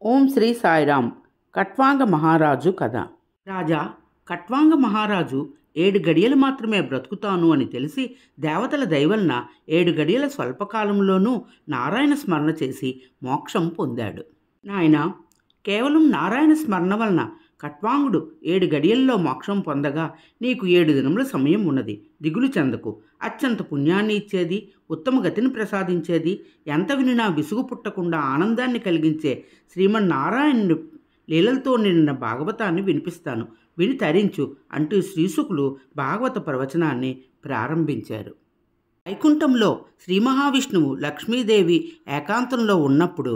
ఓం శ్రీ సాయిరామ్. కట్వాంగ మహారాజు కథ. రాజా, కట్వాంగ మహారాజు 7 గడియలు మాత్రమే బ్రతుకుతాను అని తెలిసి దేవతల దయవలన 7 గడియల స్వల్పకాలంలోనూ నారాయణ స్మరణ చేసి మోక్షం పొందాడు. నాయన, కేవలం నారాయణ స్మరణ వలన కట్వాంగుడు 7 గడియల్లో మోక్షం పొందగా నీకు 7 దినముల సమయం ఉన్నది. దిగులు చెందకు. అత్యంత పుణ్యాన్ని ఇచ్చేది, ఉత్తమ గతిని ప్రసాదించేది, ఎంత వినినా విసుగు పుట్టకుండా ఆనందాన్ని కలిగించే శ్రీమన్నారాయణుని లీలలతో నిండిన భాగవతాన్ని వినిపిస్తాను, విని తరించు అంటూ శ్రీశుకులు భాగవత ప్రవచనాన్ని ప్రారంభించారు. వైకుంఠంలో శ్రీ మహావిష్ణువు లక్ష్మీదేవి ఏకాంతంలో ఉన్నప్పుడు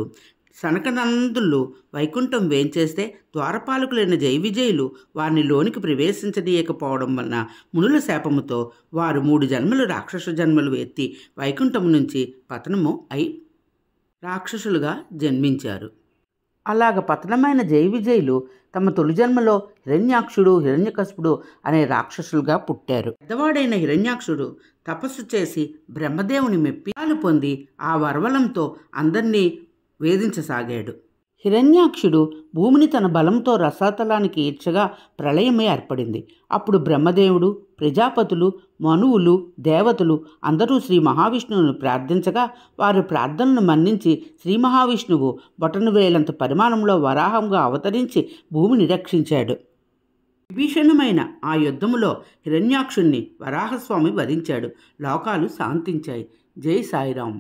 సనకనందులు వైకుంఠం వేంచేస్తే ద్వారపాలకులైన జయ విజయులు వారిని లోనికి ప్రవేశించదీయకపోవడం వలన మునుల శాపముతో వారు 3 జన్మలు రాక్షస జన్మలు ఎత్తి వైకుంఠం నుంచి పతనము అయి రాక్షసులుగా జన్మించారు. అలాగ పతనమైన జయ విజయులు తమ తొలి జన్మలో హిరణ్యాక్షుడు, హిరణ్యకశిపుడు అనే రాక్షసులుగా పుట్టారు. పెద్దవాడైన హిరణ్యాక్షుడు తపస్సు చేసి బ్రహ్మదేవుని మెప్పియాలు పొంది ఆ వరవలంతో అందరినీ వేధించసాగాడు. హిరణ్యాక్షుడు భూమిని తన బలంతో రసాతలానికి ఈడ్చగా ప్రళయమై ఏర్పడింది. అప్పుడు బ్రహ్మదేవుడు, ప్రజాపతులు, మనువులు, దేవతలు అందరూ శ్రీ మహావిష్ణువును ప్రార్థించగా వారి ప్రార్థనను మన్నించి శ్రీ మహావిష్ణువు బొటను వేలంత పరిమాణంలో వరాహంగా అవతరించి భూమిని రక్షించాడు. విభీషణమైన ఆ యుద్ధములో హిరణ్యాక్షుణ్ణి వరాహస్వామి వధించాడు. లోకాలు శాంతించాయి. జై సాయిరాం.